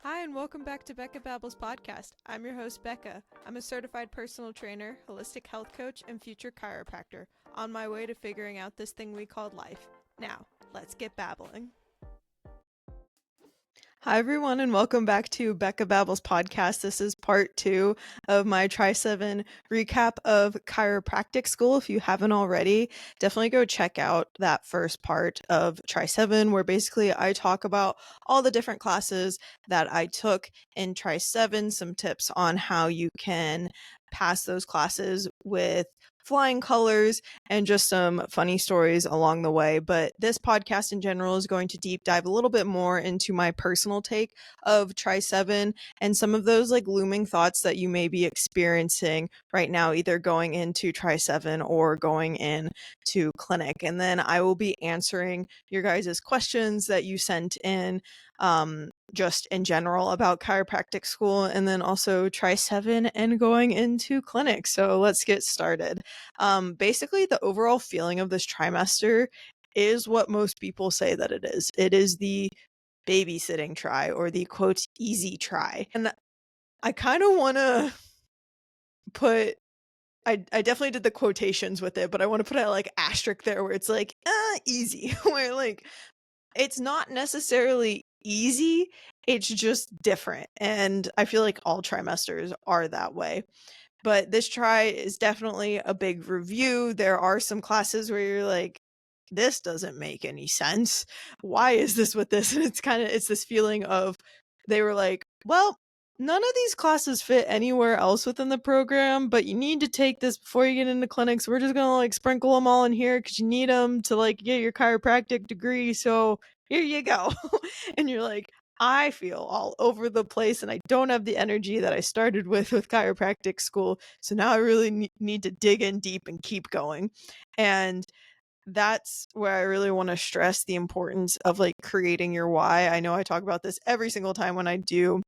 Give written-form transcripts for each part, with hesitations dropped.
Hi, and welcome back to Becca Babbles podcast. I'm your host, Becca. I'm a certified personal trainer, holistic health coach, and future chiropractor on my way to figuring out this thing we called life. Now, let's get babbling. Hi, everyone, and welcome back to Becca Babbles podcast. This is part 2 of my Tri7 recap of chiropractic school. If you haven't already, definitely go check out that first part of Tri7, where basically I talk about all the different classes that I took in Tri7, some tips on how you can pass those classes with flying colors, and just some funny stories along the way. But this podcast in general is going to deep dive a little bit more into my personal take of Tri7 and some of those like looming thoughts that you may be experiencing right now, either going into Tri7 or going into clinic. And then I will be answering your guys' questions that you sent in, just in general about chiropractic school, and then also Tri7 and going into clinic. So let's get started. Basically, the overall feeling of this trimester is what most people say that it is. It is the babysitting try, or the quote easy try. And I kind of want to put I definitely did the quotations with it, but I want to put a like asterisk there where it's like easy, where like it's not necessarily easy, it's just different. And I feel like all trimesters are that way. But this try is definitely a big review. There are some classes where you're like, this doesn't make any sense. Why is this with this? And it's this feeling of, they were like, well, none of these classes fit anywhere else within the program, but you need to take this before you get into clinics. We're just going to like sprinkle them all in here because you need them to like get your chiropractic degree. So here you go. And you're like, I feel all over the place and I don't have the energy that I started with chiropractic school. So now I really need to dig in deep and keep going. And that's where I really want to stress the importance of like creating your why. I know I talk about this every single time when I do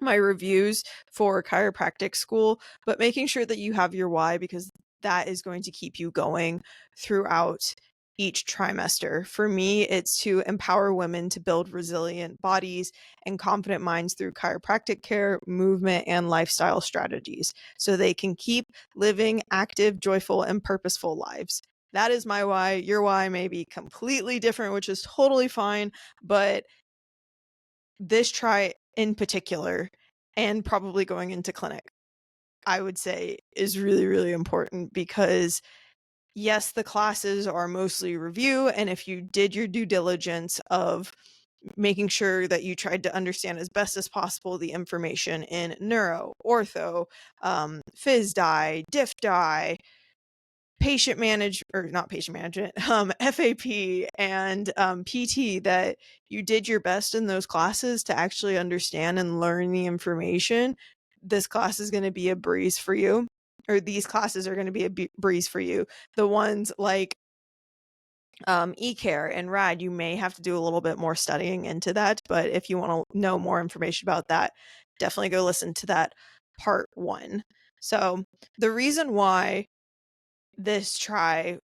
my reviews for chiropractic school, but making sure that you have your why, because that is going to keep you going throughout each trimester. For me, it's to empower women to build resilient bodies and confident minds through chiropractic care, movement, and lifestyle strategies so they can keep living active, joyful, and purposeful lives. That is my why. Your why may be completely different, which is totally fine, but this try in particular, and probably going into clinic, I would say is really, really important, because yes, the classes are mostly review. And if you did your due diligence of making sure that you tried to understand as best as possible the information in neuro, ortho, phys die, diff die, patient manage or not patient management, FAP and PT, that you did your best in those classes to actually understand and learn the information, this class is going to be a breeze for you, or these classes are going to be a breeze for you. The ones like e-care and rad, you may have to do a little bit more studying into that, but if you want to know more information about that, definitely go listen to that part 1. So the reason why this try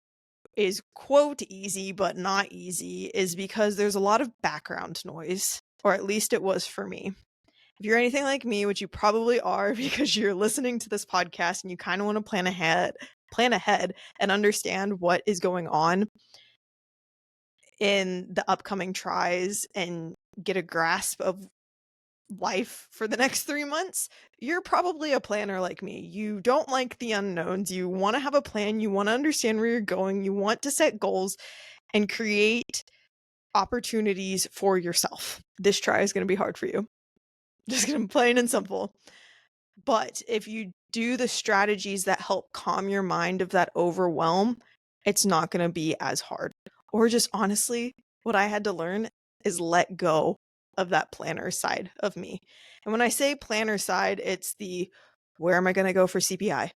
is quote easy but not easy is because there's a lot of background noise, or at least it was for me. If you're anything like me, which you probably are because you're listening to this podcast and you kind of want to plan ahead and understand what is going on in the upcoming tries and get a grasp of life for the next 3 months, you're probably a planner like me. You don't like the unknowns. You want to have a plan. You want to understand where you're going. You want to set goals and create opportunities for yourself. This try is going to be hard for you. Just going to be plain and simple. But if you do the strategies that help calm your mind of that overwhelm, it's not going to be as hard. Or just honestly, what I had to learn is let go of that planner side of me. And when I say planner side, it's the, where am I going to go for CPI?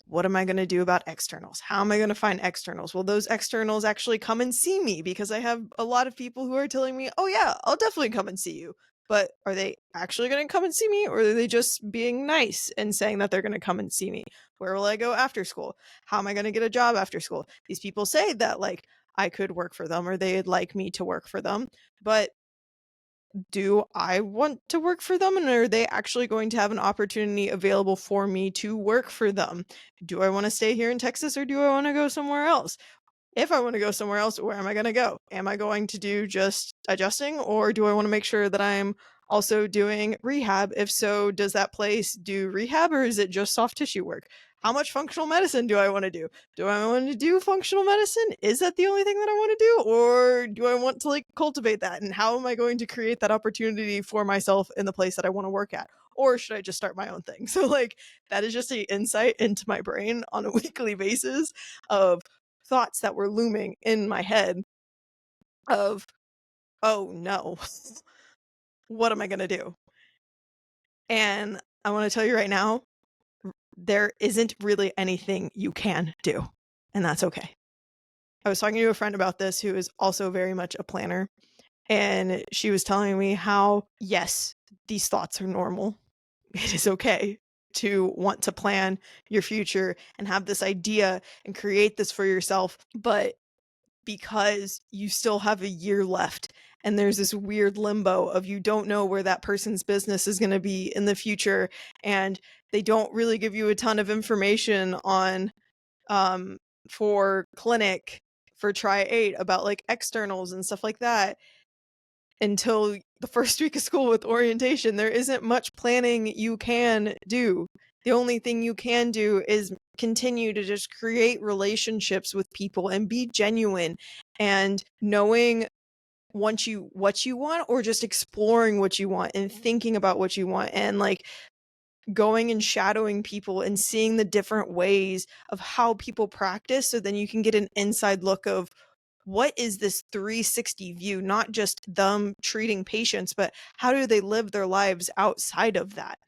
What am I going to do about externals? How am I going to find externals? Will those externals actually come and see me? Because I have a lot of people who are telling me, oh yeah, I'll definitely come and see you. But are they actually going to come and see me? Or are they just being nice and saying that they're going to come and see me? Where will I go after school? How am I going to get a job after school? These people say that like I could work for them or they'd like me to work for them. But do I want to work for them, and are they actually going to have an opportunity available for me to work for them? Do I want to stay here in Texas, or do I want to go somewhere else? If I want to go somewhere else, where am I going to go? Am I going to do just adjusting, or do I want to make sure that I'm also doing rehab? If so, does that place do rehab, or is it just soft tissue work? How much functional medicine do I want to do? Do I want to do functional medicine? Is that the only thing that I want to do? Or do I want to like cultivate that? And how am I going to create that opportunity for myself in the place that I want to work at? Or should I just start my own thing? So like that is just an insight into my brain on a weekly basis of thoughts that were looming in my head of, oh no, what am I going to do? And I want to tell you right now, there isn't really anything you can do, and that's okay. I was talking to a friend about this who is also very much a planner, and she was telling me how, yes, these thoughts are normal. It is okay to want to plan your future and have this idea and create this for yourself, but because you still have a year left and there's this weird limbo of you don't know where that person's business is going to be in the future, and they don't really give you a ton of information on um for clinic for try 8 about like externals and stuff like that until the first week of school with orientation. There isn't much planning you can do. The only thing you can do is continue to just create relationships with people and be genuine, and knowing what you want, or just exploring what you want and thinking about what you want, and like going and shadowing people and seeing the different ways of how people practice, so then you can get an inside look of what is this 360 view, not just them treating patients, but how do they live their lives outside of that.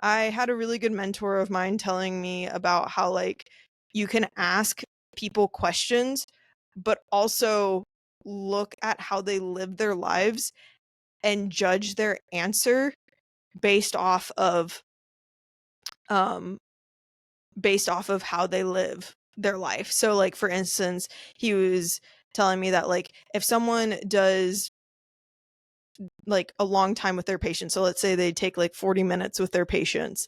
I had a really good mentor of mine telling me about how like you can ask people questions, but also look at how they live their lives and judge their answer based off of um how they live their life. So like for instance, he was telling me that like if someone does like a long time with their patients, so let's say they take like 40 minutes with their patients,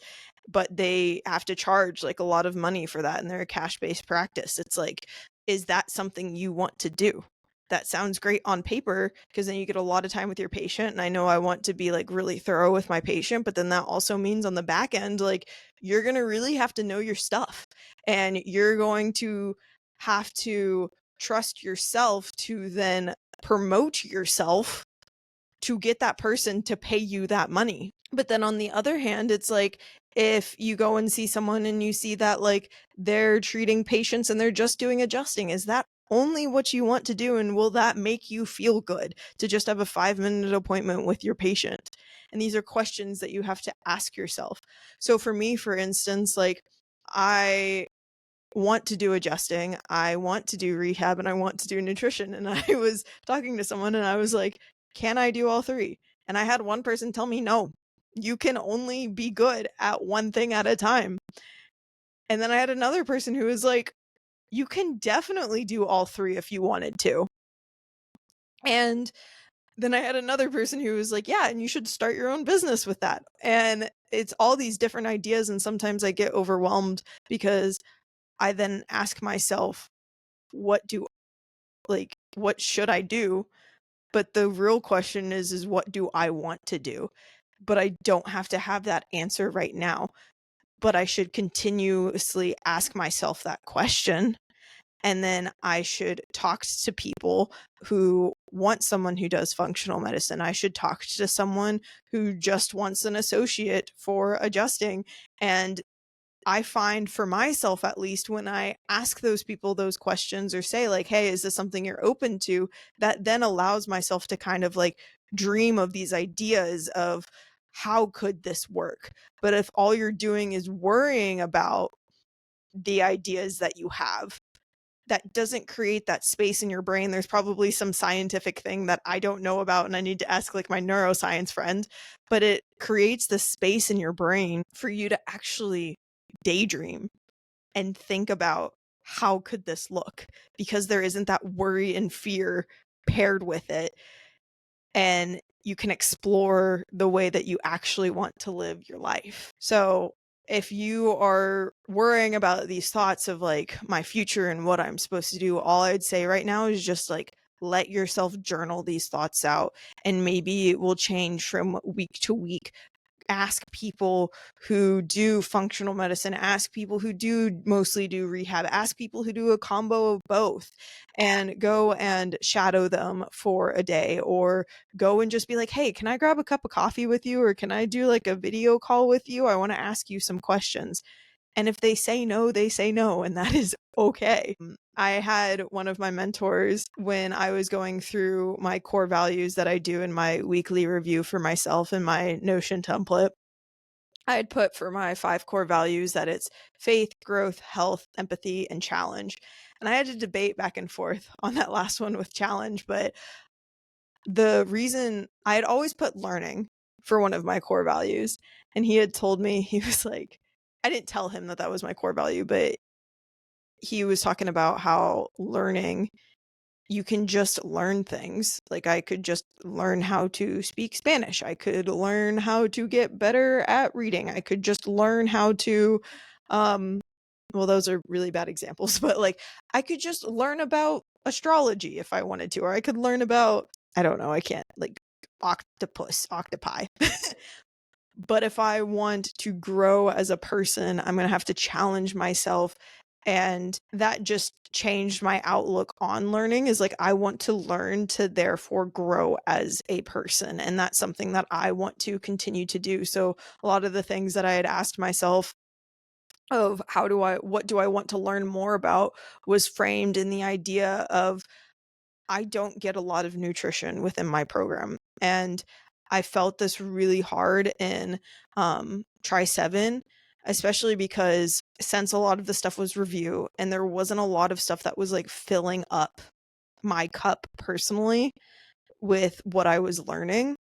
but they have to charge like a lot of money for that and they're a cash-based practice, it's like, is that something you want to do? That sounds great on paper because then you get a lot of time with your patient, and I know I want to be like really thorough with my patient, but then that also means on the back end like you're going to really have to know your stuff, and you're going to have to trust yourself to then promote yourself to get that person to pay you that money. But then on the other hand, it's like if you go and see someone and you see that like they're treating patients and they're just doing adjusting, is that only what you want to do? And will that make you feel good to just have a 5-minute appointment with your patient? And these are questions that you have to ask yourself. So for me, for instance, like I want to do adjusting, I want to do rehab, and I want to do nutrition. And I was talking to someone and I was like, can I do all three? And I had one person tell me, no, you can only be good at one thing at a time. And then I had another person who was like, you can definitely do all three if you wanted to. And then I had another person who was like, yeah, and you should start your own business with that. And it's all these different ideas. And sometimes I get overwhelmed because I then ask myself, what do what should I do? But the real question is what do I want to do? But I don't have to have that answer right now. But I should continuously ask myself that question. And then I should talk to people who want someone who does functional medicine. I should talk to someone who just wants an associate for adjusting. And I find for myself, at least, when I ask those people those questions or say like, hey, is this something you're open to? That then allows myself to kind of like dream of these ideas of how could this work? But if all you're doing is worrying about the ideas that you have, that doesn't create that space in your brain. There's probably some scientific thing that I don't know about and I need to ask like my neuroscience friend, but it creates the space in your brain for you to actually daydream and think about how could this look, because there isn't that worry and fear paired with it. And you can explore the way that you actually want to live your life. So if you are worrying about these thoughts of like my future and what I'm supposed to do, all I'd say right now is just like let yourself journal these thoughts out, and maybe it will change from week to week. Ask people who do functional medicine, ask people who do mostly do rehab, ask people who do a combo of both, and go and shadow them for a day, or go and just be like, hey, can I grab a cup of coffee with you? Or can I do like a video call with you? I want to ask you some questions. And if they say no, they say no, and that is okay. I had one of my mentors when I was going through my core values that I do in my weekly review for myself in my Notion template. I had put for my 5 core values that it's faith, growth, health, empathy, and challenge. And I had to debate back and forth on that last one with challenge, but the reason I had always put learning for one of my core values, and he had told me, he was like, I didn't tell him that that was my core value, but he was talking about how learning, you can just learn things. Like I could just learn how to speak Spanish. I could learn how to get better at reading. I could just learn how to, um, well, those are really bad examples, but like I could just learn about astrology if I wanted to, or I could learn about, I don't know, I can't, like octopi. But if I want to grow as a person, I'm going to have to challenge myself. And that just changed my outlook on learning, is like, I want to learn to therefore grow as a person. And that's something that I want to continue to do. So a lot of the things that I had asked myself of what do I want to learn more about was framed in the idea of I don't get a lot of nutrition within my program. And I felt this really hard in Try 7, especially because since a lot of the stuff was review and there wasn't a lot of stuff that was like filling up my cup personally with what I was learning,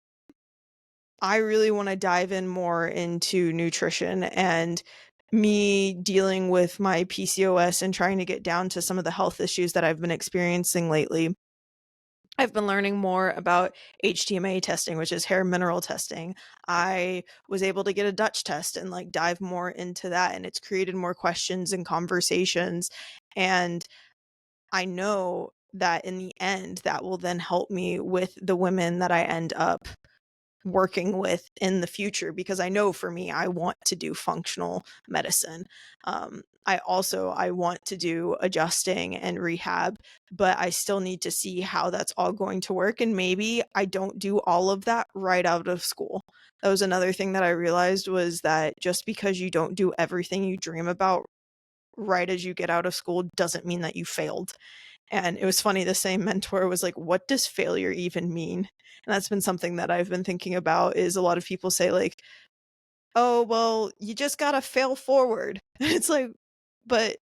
I really want to dive in more into nutrition and me dealing with my PCOS and trying to get down to some of the health issues that I've been experiencing lately. I've been learning more about HTMA testing, which is hair mineral testing. I was able to get a Dutch test and like dive more into that, and it's created more questions and conversations. And I know that in the end, that will then help me with the women that I end up working with in the future, because I know for me, I want to do functional medicine. I want to do adjusting and rehab, but I still need to see how that's all going to work. And maybe I don't do all of that right out of school. That was another thing that I realized, was that just because you don't do everything you dream about right as you get out of school doesn't mean that you failed. And it was funny, the same mentor was like, what does failure even mean? And that's been something that I've been thinking about, is a lot of people say like, oh, well, you just gotta fail forward. It's like, but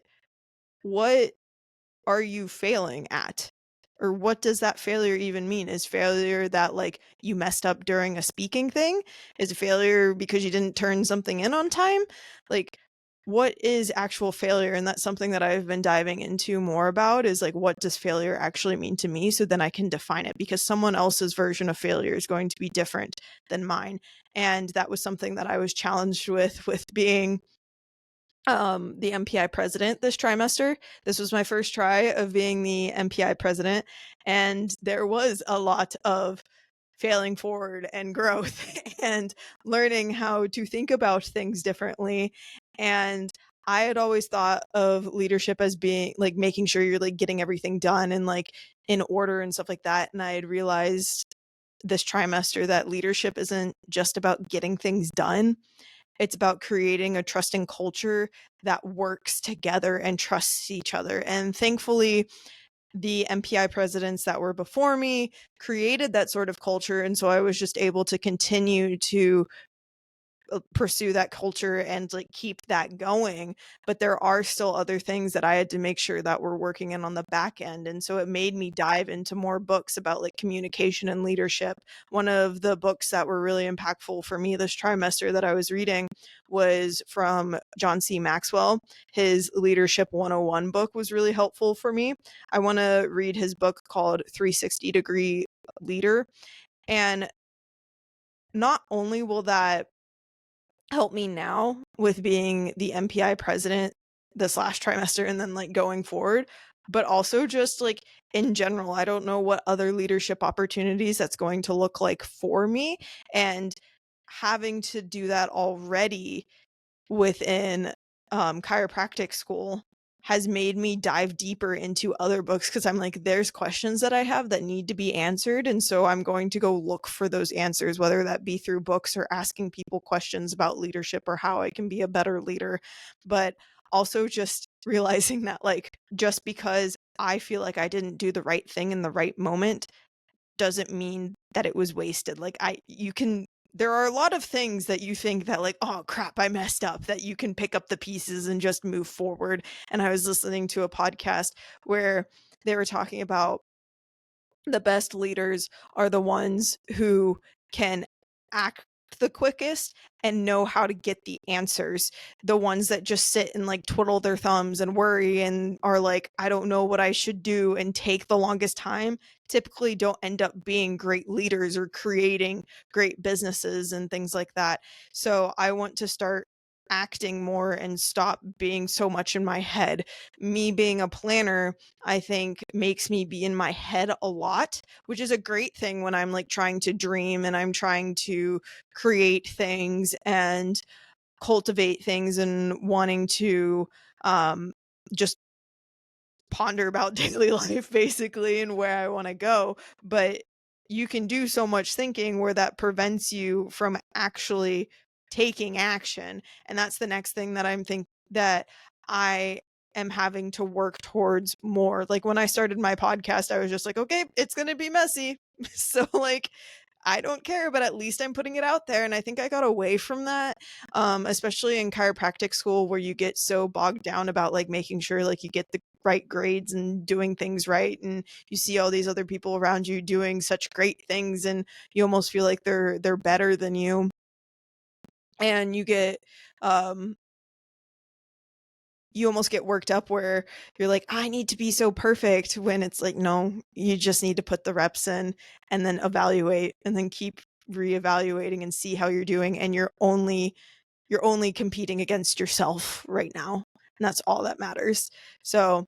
what are you failing at? Or what does that failure even mean? Is failure that like you messed up during a speaking thing? Is failure because you didn't turn something in on time? Like, what is actual failure? And that's something that I've been diving into more about, is like, what does failure actually mean to me? So then I can define it, because someone else's version of failure is going to be different than mine. And that was something that I was challenged with being the MPI president this trimester. This was my first try of being the MPI president, and there was a lot of failing forward and growth and learning how to think about things differently. And I had always thought of leadership as being like making sure you're like getting everything done and like in order and stuff like that. And I had realized this trimester that leadership isn't just about getting things done. It's about creating a trusting culture that works together and trusts each other. And thankfully, the MPI presidents that were before me created that sort of culture. And so I was just able to continue to pursue that culture and like keep that going. But there are still other things that I had to make sure that we're working in on the back end. And so it made me dive into more books about like communication and leadership. One of the books that were really impactful for me this trimester that I was reading was from John C. Maxwell. His Leadership 101 book was really helpful for me. I want to read his book called 360 Degree Leader. And not only will that help me now with being the MPI president this last trimester and then like going forward, but also just like in general, I don't know what other leadership opportunities that's going to look like for me. And having to do that already within chiropractic school has made me dive deeper into other books because I'm like, there's questions that I have that need to be answered. And so I'm going to go look for those answers, whether that be through books or asking people questions about leadership or how I can be a better leader. But also just realizing that, like, just because I feel like I didn't do the right thing in the right moment doesn't mean that it was wasted. Like you can there are a lot of things that you think that like, oh crap, I messed up, that you can pick up the pieces and just move forward. And I was listening to a podcast where they were talking about the best leaders are the ones who can act the quickest and know how to get the answers. The ones that just sit and like twiddle their thumbs and worry and are like, I don't know what I should do and take the longest time, typically don't end up being great leaders or creating great businesses and things like that. So I want to start acting more and stop being so much in my head. Me being a planner, I think, makes me be in my head a lot, which is a great thing when I'm like trying to dream and I'm trying to create things and cultivate things and wanting to just ponder about daily life basically and where I want to go. But you can do so much thinking where that prevents you from actually taking action. And that's the next thing that I'm think that I am having to work towards more. Like when I started my podcast, I was just like, okay, it's going to be messy. So like I don't care, but at least I'm putting it out there. And I think I got away from that, especially in chiropractic school where you get so bogged down about like making sure like you get the right grades and doing things right. And you see all these other people around you doing such great things and you almost feel like they're better than you. And um you almost get worked up where you're like, I need to be so perfect, when it's like, no, you just need to put the reps in and then evaluate and then keep reevaluating and see how you're doing. And you're only competing against yourself right now. And that's all that matters. So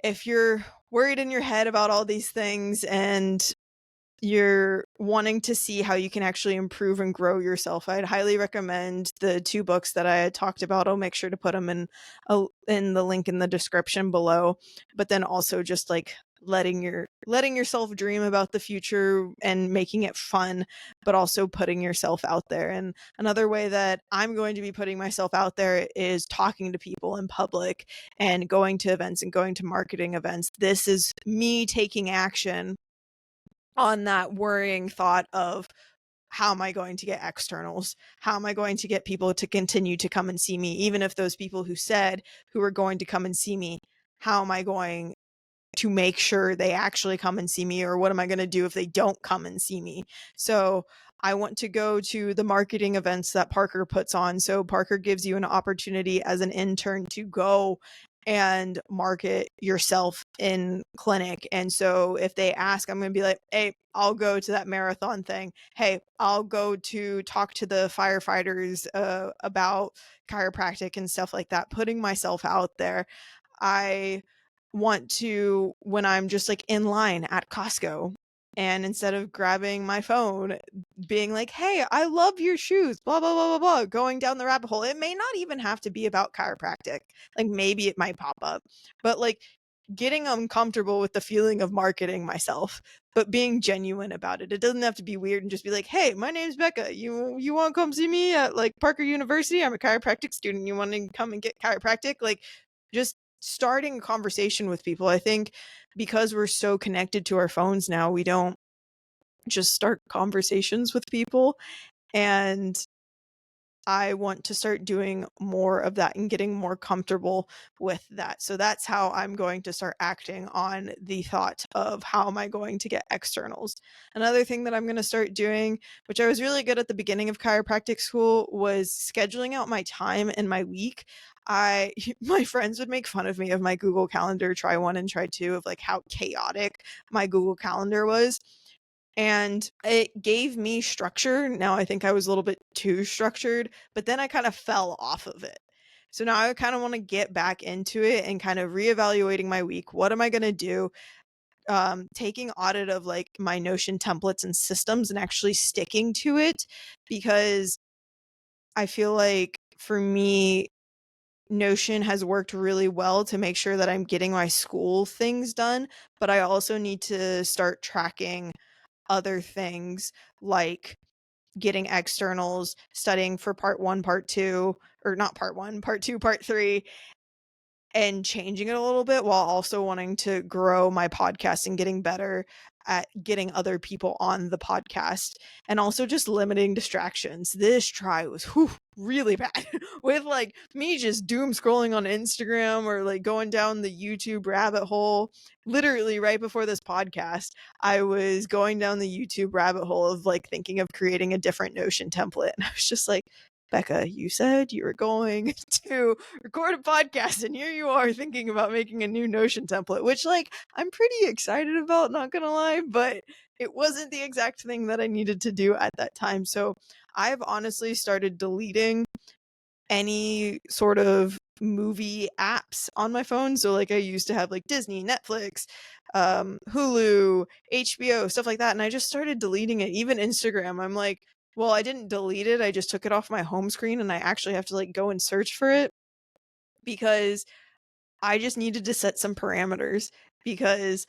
if you're worried in your head about all these things and you're wanting to see how you can actually improve and grow yourself, I'd highly recommend the two books that I had talked about. I'll make sure to put them in the link in the description below. But then also just like letting yourself dream about the future and making it fun, but also putting yourself out there. And another way that I'm going to be putting myself out there is talking to people in public and going to events and going to marketing events. This is me taking action on that worrying thought of, how am I going to get externals? How am I going to get people to continue to come and see me? Even if those people who are going to come and see me, how am I going to make sure they actually come and see me? Or what am I going to do if they don't come and see me? So I want to go to the marketing events that Parker puts on. So Parker gives you an opportunity as an intern to go and market yourself in clinic. And so if they ask, I'm going to be like, hey, I'll go to that marathon thing. Hey, I'll go to talk to the firefighters about chiropractic and stuff like that, putting myself out there. I want to, when I'm just like in line at Costco, and instead of grabbing my phone, being like, hey, I love your shoes, blah, blah, blah, blah, blah, going down the rabbit hole. It may not even have to be about chiropractic. Like maybe it might pop up, but like getting uncomfortable with the feeling of marketing myself, but being genuine about it. It doesn't have to be weird and just be like, hey, my name's Becca. You want to come see me at like Parker University? I'm a chiropractic student. You want to come and get chiropractic? Like just starting a conversation with people. I think because we're so connected to our phones now, we don't just start conversations with people. And I want to start doing more of that and getting more comfortable with that. So that's how I'm going to start acting on the thought of, how am I going to get externals? Another thing that I'm going to start doing, which I was really good at the beginning of chiropractic school, was scheduling out my time in my week. My friends would make fun of me of my Google Calendar, try one and try two, of like how chaotic my Google Calendar was. and it gave me structure. Now I think I was a little bit too structured, but then I kind of fell off of it. So now I kind of want to get back into it and kind of reevaluating my week. What am I going to do? Taking audit of like my Notion templates and systems and actually sticking to it, because I feel like for me, Notion has worked really well to make sure that I'm getting my school things done, but I also need to start tracking other things like getting externals, studying for part 1, part 2, or not part 1, part 2, part 3, and changing it a little bit while also wanting to grow my podcast and getting better at getting other people on the podcast, and also just limiting distractions. This try was really bad with like me just doom scrolling on Instagram or like going down the YouTube rabbit hole. Literally right before this podcast, I was going down the YouTube rabbit hole of like thinking of creating a different Notion template. And I was just like, Becca, you said you were going to record a podcast, and here you are thinking about making a new Notion template, which like I'm pretty excited about, not gonna lie, but it wasn't the exact thing that I needed to do at that time. So I've honestly started deleting any sort of movie apps on my phone. So like I used to have like Disney, Netflix, Hulu, HBO, stuff like that. And I just started deleting it. Even Instagram. I'm like, well, I didn't delete it. I just took it off my home screen, and I actually have to like go and search for it, because I just needed to set some parameters, because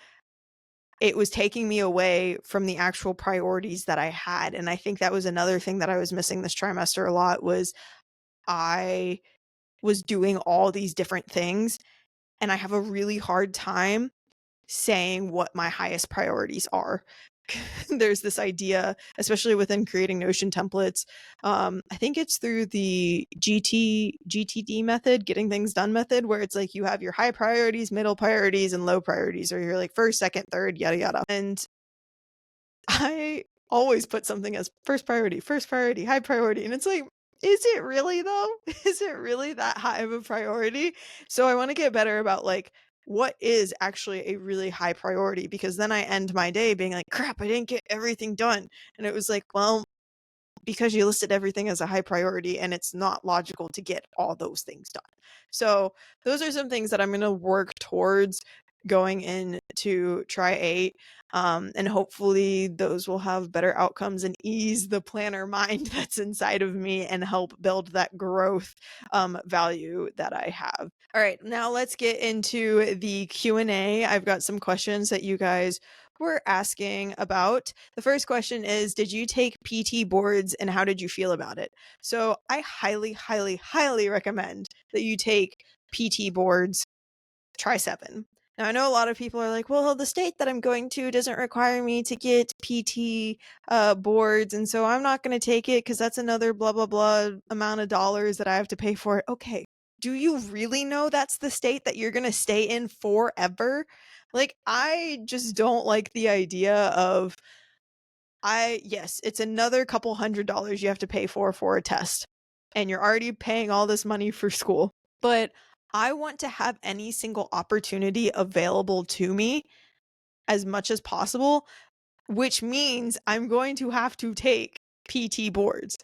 it was taking me away from the actual priorities that I had. And I think that was another thing that I was missing this trimester a lot, was I was doing all these different things, and I have a really hard time saying what my highest priorities are. There's this idea, especially within creating Notion templates. I think it's through the GTD method, getting things done method, where it's like you have your high priorities, middle priorities, and low priorities, or you're like first, second, third, yada yada. And I always put something as first priority, high priority. And it's like, is it really though? Is it really that high of a priority? So I want to get better about like what is actually a really high priority, because then I end my day being like, crap, I didn't get everything done. And it was like, well, because you listed everything as a high priority, and it's not logical to get all those things done. So those are some things that I'm going to work towards going into try 8. And hopefully those will have better outcomes and ease the planner mind that's inside of me and help build that growth value that I have. All right, now let's get into the Q&A. I've got some questions that you guys were asking about. The first question is, did you take PT boards, and how did you feel about it? So I highly, highly, highly recommend that you take PT boards. Try 7. Now I know a lot of people are like, well, the state that I'm going to doesn't require me to get PT boards, and so I'm not going to take it because that's another blah blah blah amount of dollars that I have to pay for it. Okay, do you really know that's the state that you're going to stay in forever? Like, I just don't like the idea of, yes, it's another couple $100 you have to pay for a test, and you're already paying all this money for school. But I want to have any single opportunity available to me as much as possible, which means I'm going to have to take PT boards.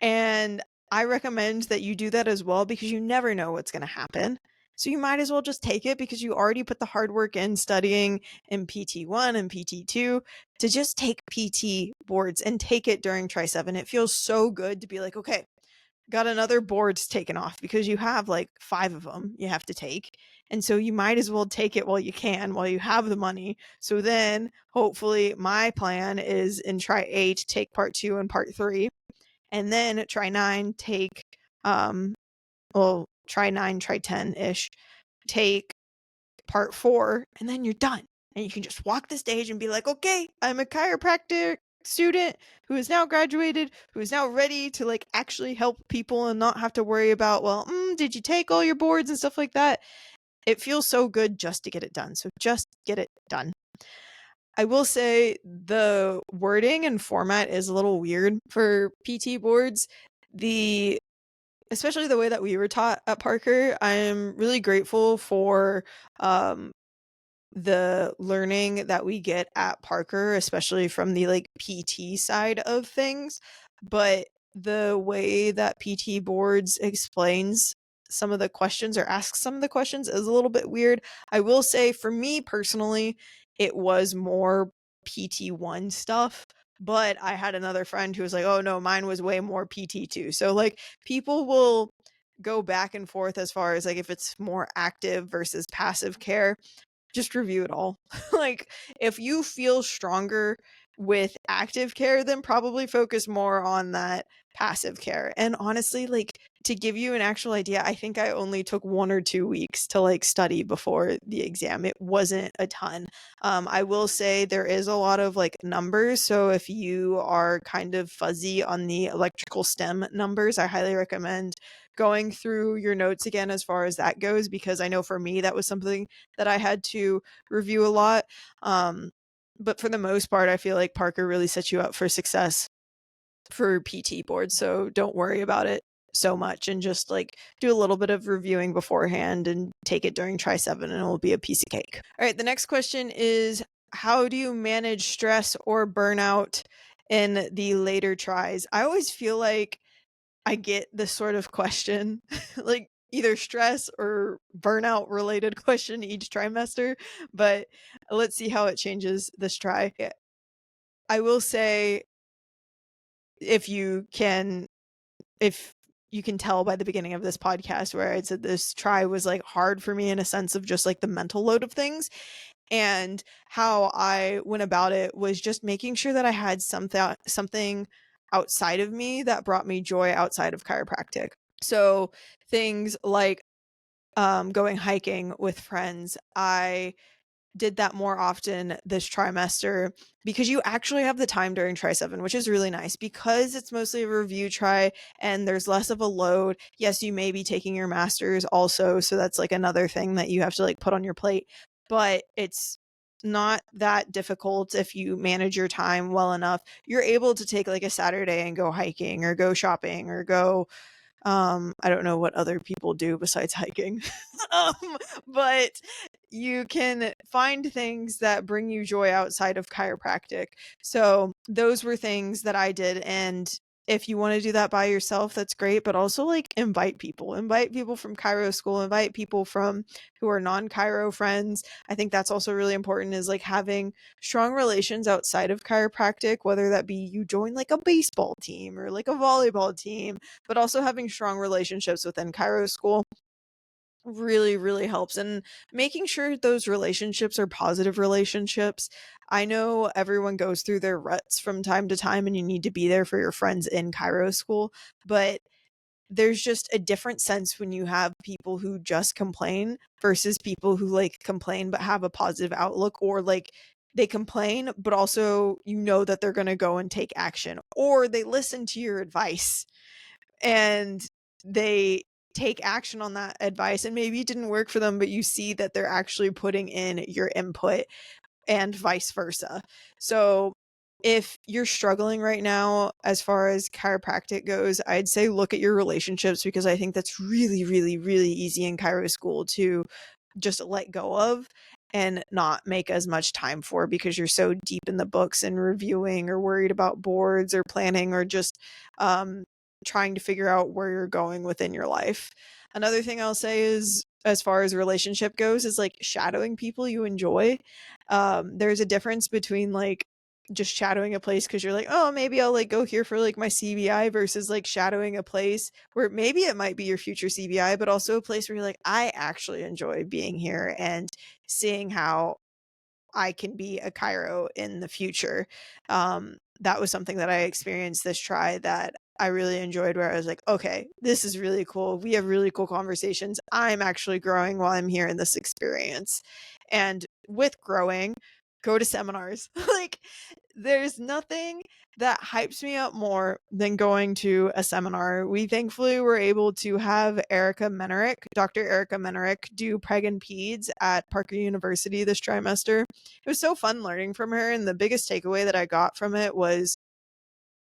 And I recommend that you do that as well, because you never know what's going to happen. So you might as well just take it, because you already put the hard work in studying in PT1 and PT2, to just take PT boards and take it during Tri 7. It feels so good to be like, okay, got another boards taken off, because you have like 5 of them you have to take. And so you might as well take it while you can, while you have the money. So then hopefully my plan is in Tri 8, take part 2 and part 3. And then try 9, take, try 9, try 10-ish, take part 4, and then you're done. And you can just walk the stage and be like, okay, I'm a chiropractic student who is now graduated, who is now ready to like actually help people and not have to worry about, well, did you take all your boards and stuff like that? It feels so good just to get it done. So just get it done. I will say the wording and format is a little weird for PT boards. Especially the way that we were taught at Parker, I'm really grateful for the learning that we get at Parker, especially from the like PT side of things, but the way that PT boards explains some of the questions or asks some of the questions is a little bit weird. I will say for me personally, it was more PT1 stuff, but I had another friend who was like, "Oh no, mine was way more PT2." So like people will go back and forth as far as like if it's more active versus passive care. Just review it all. Like, if you feel stronger with active care, then probably focus more on that passive care. And honestly, like, to give you an actual idea, I think I only took 1 or 2 weeks to, like, study before the exam. It wasn't a ton. I will say there is a lot of, like, numbers, so if you are kind of fuzzy on the electrical STEM numbers, I highly recommend going through your notes again as far as that goes, because I know for me, that was something that I had to review a lot. Um, but for the most part, I feel like Parker really sets you up for success for PT boards. So don't worry about it so much and just like do a little bit of reviewing beforehand and take it during Try 7 and it will be a piece of cake. All right, the next question is, how do you manage stress or burnout in the later tries? I always feel like I get this sort of question, like either stress or burnout related question each trimester, but let's see how it changes this try. I will say if you can if you can tell by the beginning of this podcast where I said this try was like hard for me in a sense of just like the mental load of things, and how I went about it was just making sure that I had something outside of me that brought me joy outside of chiropractic. So things like going hiking with friends. I did that more often this trimester because you actually have the time during Try 7, which is really nice because it's mostly a review try and there's less of a load. Yes, you may be taking your masters also, so that's like another thing that you have to like put on your plate, but it's not that difficult if you manage your time well enough. You're able to take like a Saturday and go hiking or go shopping or go I don't know what other people do besides hiking. um, but you can find things that bring you joy outside of chiropractic. So those were things that I did. And if you want to do that by yourself, that's great. But also like invite people from chiro school, invite people from who are non-chiro friends. I think that's also really important, is like having strong relations outside of chiropractic, whether that be you join like a baseball team or like a volleyball team, but also having strong relationships within chiro school really, really helps. And making sure those relationships are positive relationships. I know everyone goes through their ruts from time to time and you need to be there for your friends in chiro school, but there's just a different sense when you have people who just complain versus people who like complain but have a positive outlook, or like they complain but also you know that they're going to go and take action, or they listen to your advice and they take action on that advice, and maybe it didn't work for them but you see that they're actually putting in your input, and vice versa. So if you're struggling right now as far as chiropractic goes, I'd say look at your relationships, because I think that's really, really, really easy in chiro school to just let go of and not make as much time for, because you're so deep in the books and reviewing or worried about boards or planning or just um, trying to figure out where you're going within your life. Another thing I'll say is, as far as relationship goes, is like shadowing people you enjoy. There's a difference between like just shadowing a place because you're like, oh, maybe I'll like go here for like my CBI, versus like shadowing a place where maybe it might be your future CBI, but also a place where you're like, I actually enjoy being here and seeing how I can be a chiro in the future. That was something that I experienced this try that I really enjoyed, where I was like, okay, this is really cool. We have really cool conversations. I'm actually growing while I'm here in this experience. And with growing, go to seminars. Like, there's nothing that hypes me up more than going to a seminar. We thankfully were able to have Dr. Erica Menerick, do Preg and Peds at Parker University this trimester. It was so fun learning from her, and the biggest takeaway that I got from it was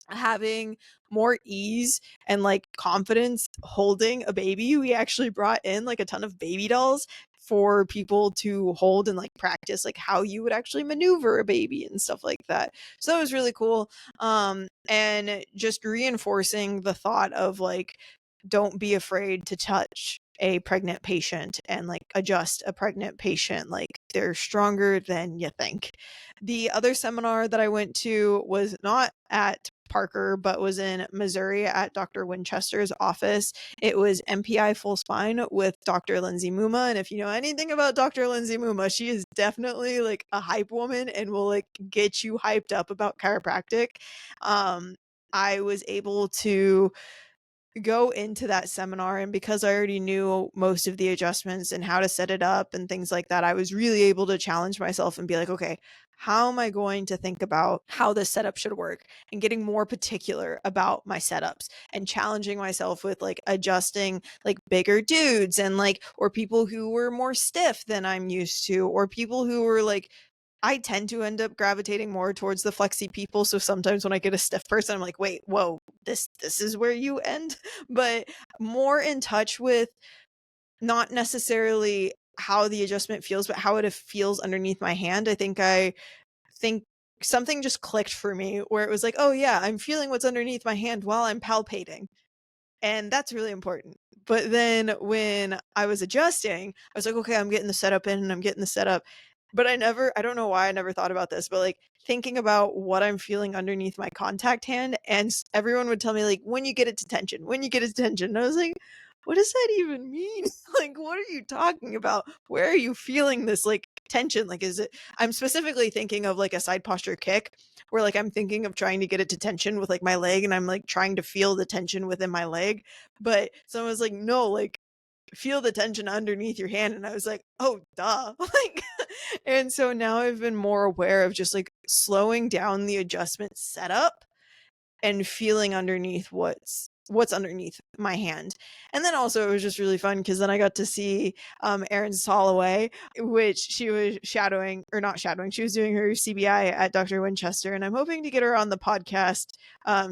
having more ease and like confidence holding a baby. We actually brought in like a ton of baby dolls for people to hold and like practice like how you would actually maneuver a baby and stuff like that. So that was really cool. And just reinforcing the thought of like, don't be afraid to touch a pregnant patient and like adjust a pregnant patient. Like they're stronger than you think. The other seminar that I went to was not at Parker, but was in Missouri at Dr. Winchester's office. It was MPI Full Spine with Dr. Lindsay Muma. And if you know anything about Dr. Lindsay Muma, she is definitely like a hype woman and will like get you hyped up about chiropractic. I was able to go into that seminar, and because I already knew most of the adjustments and how to set it up and things like that, I was really able to challenge myself and be like, okay, how am I going to think about how this setup should work, and getting more particular about my setups and challenging myself with like adjusting like bigger dudes and like, or people who were more stiff than I'm used to, or people who were like, I tend to end up gravitating more towards the flexy people. So sometimes when I get a stiff person, I'm like, wait, whoa, this is where you end. But more in touch with not necessarily how the adjustment feels, but how it feels underneath my hand. I think something just clicked for me where it was like, oh yeah, I'm feeling what's underneath my hand while I'm palpating. And that's really important. But then when I was adjusting, I was like, okay, I'm getting the setup in and I'm getting the setup. But I don't know why I never thought about this, but like thinking about what I'm feeling underneath my contact hand. And everyone would tell me, like, when you get it to tension, when you get it to tension. And I was like, what does that even mean? Like, what are you talking about? Where are you feeling this like tension? Like, is it, I'm specifically thinking of like a side posture kick where like I'm thinking of trying to get it to tension with like my leg and I'm like trying to feel the tension within my leg. But someone was like, no, like feel the tension underneath your hand. And I was like, oh, duh. Like, and so now I've been more aware of just like slowing down the adjustment setup and feeling underneath what's underneath my hand. And then also it was just really fun because then I got to see Erin Soloway, which she was shadowing, or not shadowing, she was doing her CBI at Dr. Winchester, and I'm hoping to get her on the podcast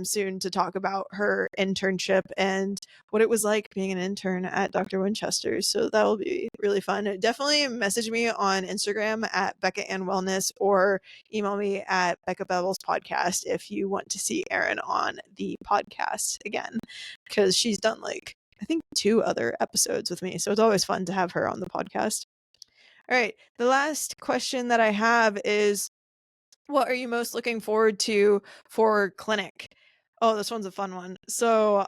soon to talk about her internship and what it was like being an intern at Dr. Winchester. So that will be really fun. Definitely message me on Instagram at Becca and Wellness, or email me at Becca Babbles Podcast if you want to see Erin on the podcast again, because she's done like I think 2 other episodes with me. So it's always fun to have her on the podcast. All right. The last question that I have is, what are you most looking forward to for clinic? Oh, this one's a fun one. So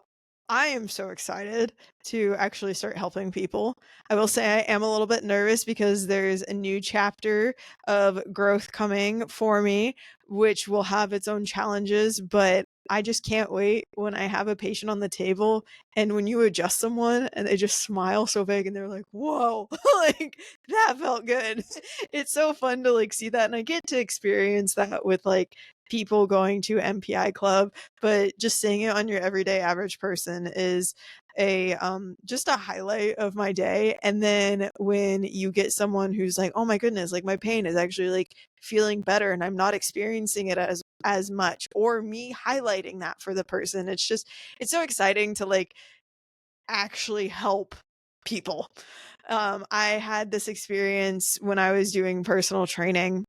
I am so excited to actually start helping people. I will say I am a little bit nervous because there's a new chapter of growth coming for me, which will have its own challenges, but I just can't wait when I have a patient on the table and when you adjust someone and they just smile so big and they're like, whoa, like that felt good. It's so fun to like see that. And I get to experience that with like people going to MPI club, but just seeing it on your everyday average person is a just a highlight of my day. And then when you get someone who's like, oh my goodness, like my pain is actually like feeling better and I'm not experiencing it as much, or me highlighting that for the person, it's so exciting to like actually help people. I had this experience when I was doing personal training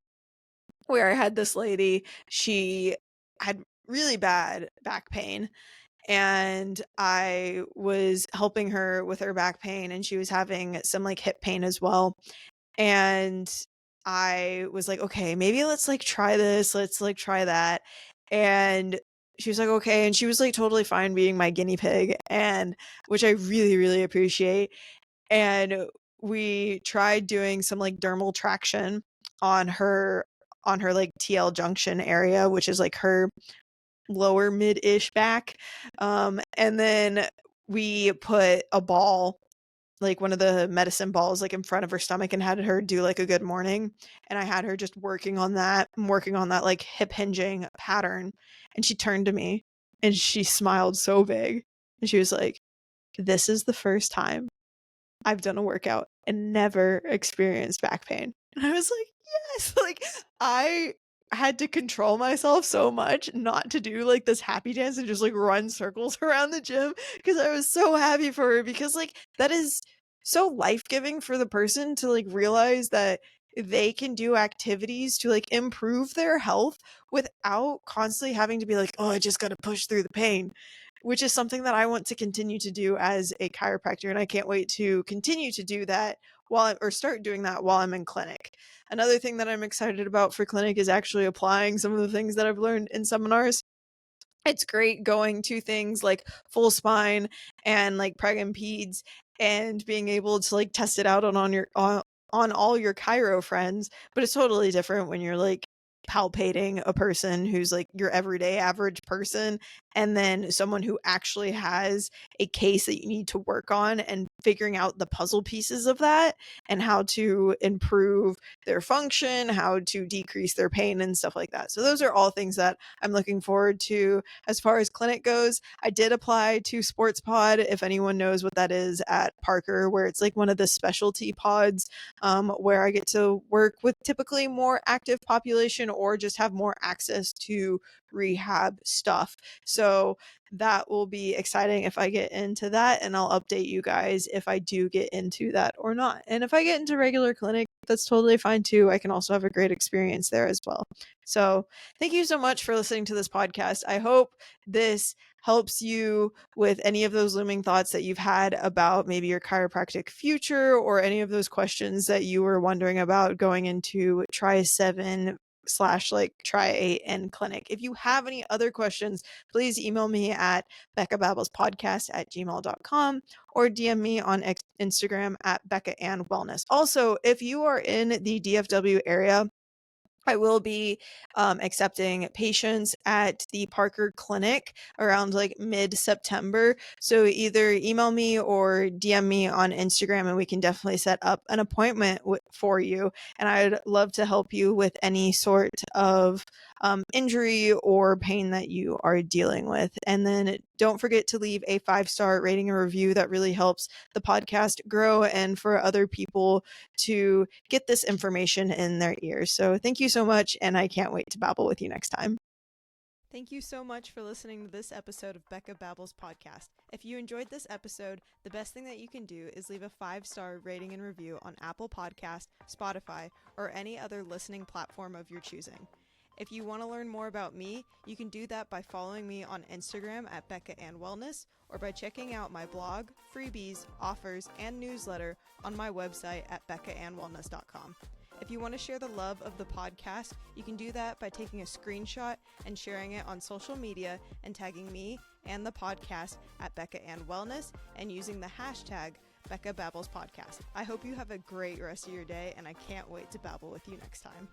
where I had this lady, she had really bad back pain, and I was helping her with her back pain, and she was having some like hip pain as well. And I was like, okay, maybe let's like try this, let's like try that. And she was like, okay. And she was like totally fine being my guinea pig, and which I really, really appreciate. And we tried doing some like dermal traction on her like TL junction area, which is like her lower mid-ish back. And then we put a ball, like one of the medicine balls, like in front of her stomach, and had her do like a good morning. And I had her just working on that like hip hinging pattern. And she turned to me and she smiled so big. And she was like, this is the first time I've done a workout and never experienced back pain. And I was like, yes, like I had to control myself so much not to do like this happy dance and just like run circles around the gym because I was so happy for her, because like that is so life-giving for the person to like realize that they can do activities to like improve their health without constantly having to be like, oh, I just got to push through the pain, which is something that I want to continue to do as a chiropractor. And I can't wait to continue to do that or start doing that while I'm in clinic. Another thing that I'm excited about for clinic is actually applying some of the things that I've learned in seminars. It's great going to things like full spine and like preg and peds and being able to like test it out on all your chiro friends, but it's totally different when you're like palpating a person who's like your everyday average person and then someone who actually has a case that you need to work on and figuring out the puzzle pieces of that and how to improve their function, how to decrease their pain and stuff like that. So those are all things that I'm looking forward to. As far as clinic goes, I did apply to Sports Pod, if anyone knows what that is, at Parker, where it's like one of the specialty pods, where I get to work with typically more active population or just have more access to rehab stuff. So that will be exciting if I get into that, and I'll update you guys if I do get into that or not. And if I get into regular clinic, that's totally fine too. I can also have a great experience there as well. So thank you so much for listening to this podcast. I hope this helps you with any of those looming thoughts that you've had about maybe your chiropractic future or any of those questions that you were wondering about going into try 7 / like try 8 and clinic. If you have any other questions, please email me at beccababbles.podcast@gmail.com or DM me on Instagram at Becca and Wellness. Also, if you are in the DFW area, I will be accepting patients at the Parker Clinic around like mid-September. So either email me or DM me on Instagram and we can definitely set up an appointment for you. And I'd love to help you with any sort of injury or pain that you are dealing with. And then don't forget to leave a 5-star rating and review. That really helps the podcast grow and for other people to get this information in their ears. So thank you so much, and I can't wait to babble with you next time. Thank you so much for listening to this episode of Becca Babbles podcast. If you enjoyed this episode, the best thing that you can do is leave a 5-star rating and review on Apple Podcast, Spotify, or any other listening platform of your choosing. If you want to learn more about me, you can do that by following me on Instagram at Becca and Wellness, or by checking out my blog, freebies, offers, and newsletter on my website at beccaandwellness.com. If you want to share the love of the podcast, you can do that by taking a screenshot and sharing it on social media and tagging me and the podcast at Becca and Wellness and using the hashtag Becca Babbles Podcast. I hope you have a great rest of your day, and I can't wait to babble with you next time.